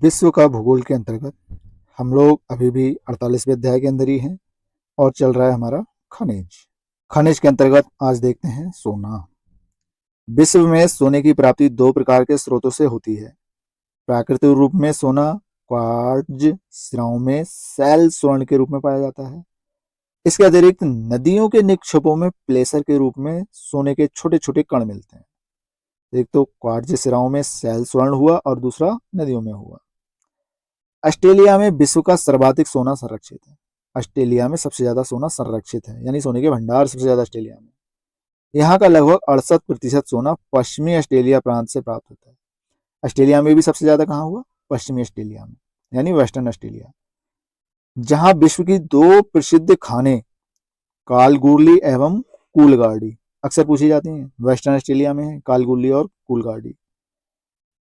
विश्व का भूगोल के अंतर्गत हम लोग अभी भी 48वें अध्याय के अंदर ही हैं और चल रहा है हमारा खनिज। खनिज के अंतर्गत आज देखते हैं सोना। विश्व में सोने की प्राप्ति दो प्रकार के स्रोतों से होती है। प्राकृतिक रूप में सोना क्वार्ट्ज सिराओं में सैल स्वर्ण के रूप में पाया जाता है। इसके अतिरिक्त नदियों के निक्षेपों में प्लेसर के रूप में सोने के छोटे छोटे कण मिलते हैं। एक तो क्वार्ट्ज सिराओं में सैल स्वर्ण हुआ और दूसरा नदियों में हुआ। ऑस्ट्रेलिया में विश्व का सर्वाधिक सोना संरक्षित है। ऑस्ट्रेलिया में सबसे ज्यादा सोना संरक्षित है, यानी सोने के भंडार सबसे ज्यादा ऑस्ट्रेलिया में। यहाँ का लगभग 68% सोना पश्चिमी ऑस्ट्रेलिया प्रांत से प्राप्त होता है। ऑस्ट्रेलिया में भी सबसे ज्यादा कहाँ हुआ? पश्चिमी ऑस्ट्रेलिया में, यानी वेस्टर्न ऑस्ट्रेलिया, जहाँ विश्व की दो प्रसिद्ध खाने कालगुरली एवं कूलगार्डी अक्सर पूछी जाती हैं। वेस्टर्न ऑस्ट्रेलिया में है कालगुरली और कूलगार्डी।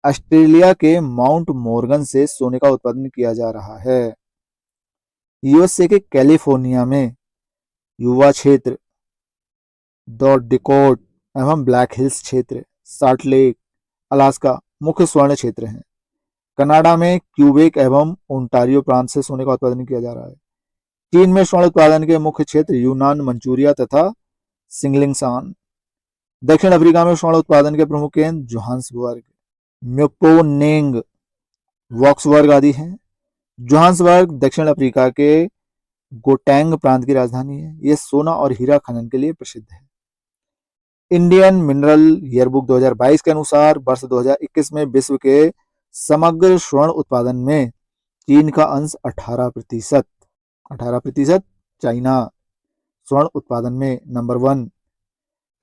ऑस्ट्रेलिया के माउंट मोर्गन से सोने का उत्पादन किया जा रहा है। यूएसए के कैलिफोर्निया में युवा क्षेत्र, द डिकोट एवं ब्लैक हिल्स क्षेत्र, साल्ट लेक, अलास्का मुख्य स्वर्ण क्षेत्र हैं। कनाडा में क्यूबेक एवं ओंटारियो प्रांत से सोने का उत्पादन किया जा रहा है। चीन में स्वर्ण उत्पादन के मुख्य क्षेत्र यूनान, मंचूरिया तथा सिंगलिंगसान। दक्षिण अफ्रीका में स्वर्ण उत्पादन के प्रमुख केंद्र जोहान्सबर्ग, म्योपोनेंग, वॉक्सबर्ग आदि हैं। जोहान्सबर्ग दक्षिण अफ्रीका के गोटैंग प्रांत की राजधानी है। यह सोना और हीरा खनन के लिए प्रसिद्ध है। इंडियन मिनरल ईयरबुक 2022 के अनुसार वर्ष 2021 में विश्व के समग्र स्वर्ण उत्पादन में चीन का अंश 18%। 18%। चाइना स्वर्ण उत्पादन में नंबर 1,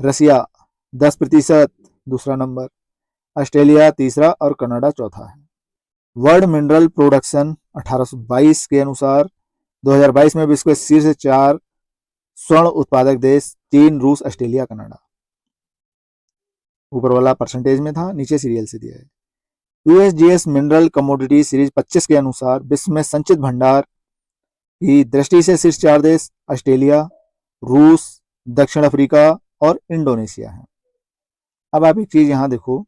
रसिया 10%, दूसरा नंबर, ऑस्ट्रेलिया तीसरा और कनाडा चौथा है। वर्ल्ड मिनरल प्रोडक्शन 1822 के अनुसार 2022 में विश्व के शीर्ष 4 स्वर्ण उत्पादक देश चीन, रूस, ऑस्ट्रेलिया, कनाडा। ऊपर वाला परसेंटेज में था, नीचे सीरियल से दिया है। यूएसजीएस मिनरल कमोडिटी सीरीज 25 के अनुसार विश्व में संचित भंडार की दृष्टि से शीर्ष 4 देश ऑस्ट्रेलिया, रूस, दक्षिण अफ्रीका और इंडोनेशिया है। अब आप एक चीज यहां देखो,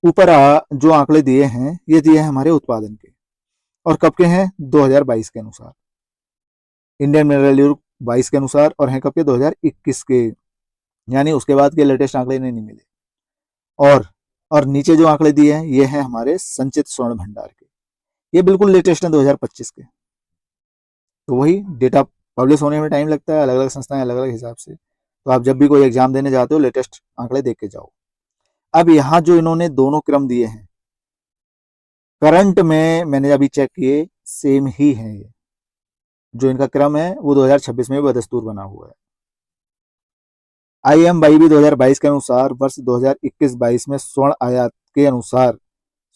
ऊपर जो आंकड़े दिए हैं ये दिए हैं हमारे उत्पादन के, और कब के हैं? 2022 के अनुसार। इंडियन मिनरल यूरोप 22 के अनुसार, और हैं कब के? 2021 के, यानी उसके बाद के लेटेस्ट आंकड़े नहीं मिले। और नीचे जो आंकड़े दिए हैं ये हैं हमारे संचित स्वर्ण भंडार के, ये बिल्कुल लेटेस्ट है 2025 के। तो वही डेटा पब्लिश होने में टाइम लगता है, अलग अलग संस्थाएं अलग अलग हिसाब से। तो आप जब भी कोई एग्जाम देने जाते हो लेटेस्ट आंकड़े देख के जाओ। अब यहाँ जो इन्होंने दोनों क्रम दिए हैं करंट में, मैंने अभी चेक किए, सेम ही है। ये जो इनका क्रम है वो 2026 में बदस्तूर बना हुआ है। IMYB 2022 के अनुसार वर्ष 2021-22 में स्वर्ण आयात के अनुसार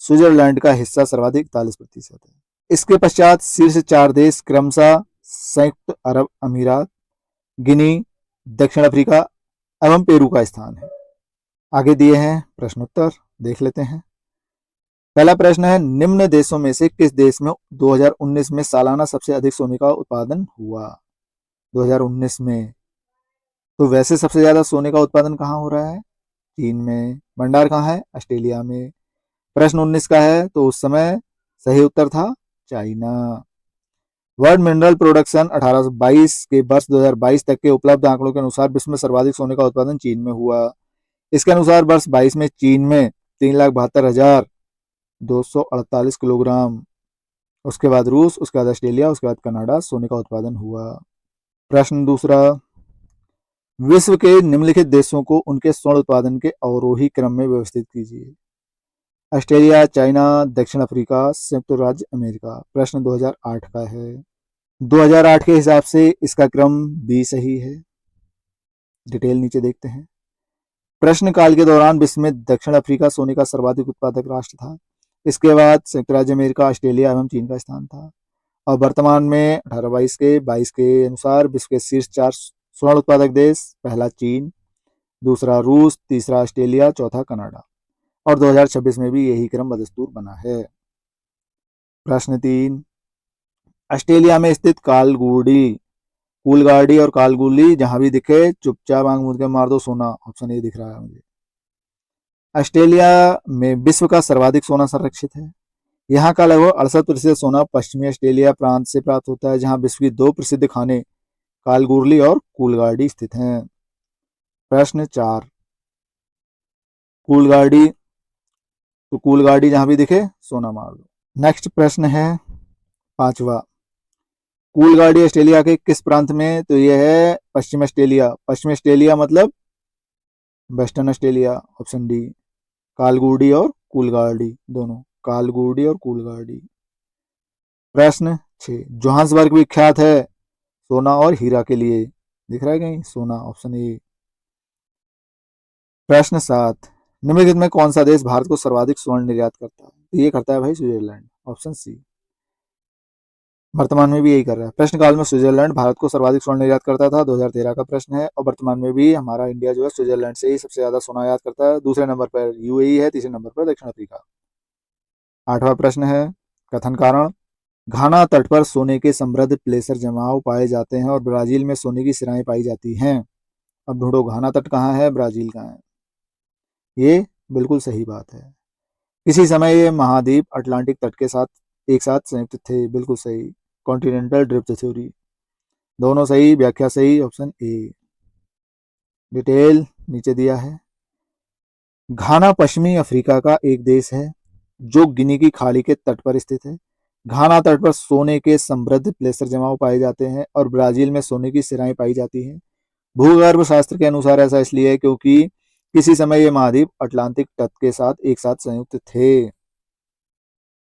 स्विट्जरलैंड का हिस्सा सर्वाधिक 41% है। इसके पश्चात शीर्ष 4 देश क्रमशः संयुक्त अरब अमीरात, गिनी, दक्षिण अफ्रीका एवं पेरू का स्थान है। आगे दिए हैं प्रश्नोत्तर, देख लेते हैं। पहला प्रश्न है, निम्न देशों में से किस देश में 2019 में सालाना सबसे अधिक सोने का उत्पादन हुआ? 2019 में तो वैसे सबसे ज्यादा सोने का उत्पादन कहाँ हो रहा है? चीन में। भंडार कहाँ है? ऑस्ट्रेलिया में। प्रश्न 19 का है तो उस समय सही उत्तर था चाइना। वर्ल्ड मिनरल प्रोडक्शन 1822 के वर्ष 2022 तक के उपलब्ध आंकड़ों के अनुसार विश्व में सर्वाधिक सोने का उत्पादन चीन में हुआ। इसके अनुसार वर्ष 22 में चीन में 3,72,248 किलोग्राम, उसके बाद रूस, उसके बाद ऑस्ट्रेलिया, उसके बाद कनाडा सोने का उत्पादन हुआ। प्रश्न दूसरा, विश्व के निम्नलिखित देशों को उनके स्वर्ण उत्पादन के अवरोही क्रम में व्यवस्थित कीजिए। ऑस्ट्रेलिया, चाइना, दक्षिण अफ्रीका, संयुक्त राज्य अमेरिका। प्रश्न 2008 का है। 2008 के हिसाब से इसका क्रम बी सही है। डिटेल नीचे देखते हैं। प्रश्न काल के दौरान विश्व में दक्षिण अफ्रीका सोने का सर्वाधिक उत्पादक राष्ट्र था। इसके बाद संयुक्त राज्य अमेरिका, ऑस्ट्रेलिया एवं चीन का स्थान था। और वर्तमान में 1822 के अनुसार विश्व के शीर्ष 4 स्वर्ण उत्पादक देश, पहला चीन, दूसरा रूस, तीसरा ऑस्ट्रेलिया, चौथा कनाडा। और 2026 में भी यही क्रम बदस्तूर बना है। प्रश्न 3, ऑस्ट्रेलिया में स्थित कूलगार्डी और कालगुली जहां भी दिखे चुपचाप आंख मूंद के मार दो सोना। ऑप्शन ए दिख रहा है मुझे। ऑस्ट्रेलिया में विश्व का सर्वाधिक सोना संरक्षित है। यहाँ का लगभग 68% सोना पश्चिमी ऑस्ट्रेलिया प्रांत से प्राप्त होता है, जहाँ विश्व की 2 प्रसिद्ध खाने कालगुरली और कूलगार्डी स्थित हैं। प्रश्न 4, कूलगार्डी, तो कूलगार्डी जहां भी दिखे सोना मार दो। नेक्स्ट प्रश्न है 5वां, कूलगार्डी ऑस्ट्रेलिया के किस प्रांत में? तो यह है पश्चिम ऑस्ट्रेलिया। पश्चिम ऑस्ट्रेलिया मतलब वेस्टर्न ऑस्ट्रेलिया, ऑप्शन डी। कालगुरडी और कूलगार्डी दोनों, कालगुरडी और कूलगार्डी। प्रश्न 6, जोहान्सबर्ग विख्यात है सोना और हीरा के लिए, दिख रहा है कहीं सोना, ऑप्शन ए। प्रश्न 7, निम्नलिखित में कौन सा देश भारत को सर्वाधिक स्वर्ण निर्यात करता है? तो ये करता है भाई स्विट्जरलैंड, ऑप्शन सी। वर्तमान में भी यही कर रहा है। प्रश्नकाल में स्विट्जरलैंड भारत को सर्वाधिक स्वर्ण निर्यात करता था, 2013 का प्रश्न है। और वर्तमान में भी हमारा इंडिया जो है स्विट्जरलैंड से ही सबसे ज्यादा सोना आयात करता है। दूसरे नंबर पर यूएई है, तीसरे नंबर पर दक्षिण अफ्रीका। 8वां प्रश्न है, कथन कारण, घाना तट पर सोने के समृद्ध प्लेसर जमाव पाए जाते हैं और ब्राजील में सोने की सिराएं पाई जाती हैं। अब ढूंढो घाना तट कहाँ है, ब्राजील कहाँ है। ये बिल्कुल सही बात है। किसी समय ये महाद्वीप अटलांटिक तट के साथ एक साथ संयुक्त थे, बिल्कुल सही। कॉन्टिनेंटल ड्रिफ्ट थ्योरी, दोनों सही, व्याख्या सही, ऑप्शन ए। डिटेल नीचे दिया है। घाना पश्चिमी अफ्रीका का एक देश है जो गिनी की खाड़ी के तट पर स्थित है। घाना तट पर सोने के समृद्ध प्लेसर जमाव पाए जाते हैं और ब्राजील में सोने की सिराएं पाई जाती हैं। भूगर्भ शास्त्र के अनुसार ऐसा इसलिए है क्योंकि किसी समय ये महाद्वीप अटलांटिक तट के साथ एक साथ संयुक्त थे।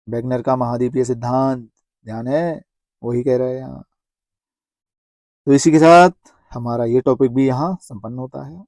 वेगनर का महाद्वीपीय सिद्धांत ध्यान है, वही कह रहे हैं यहाँ। तो इसी के साथ हमारा ये टॉपिक भी यहाँ संपन्न होता है।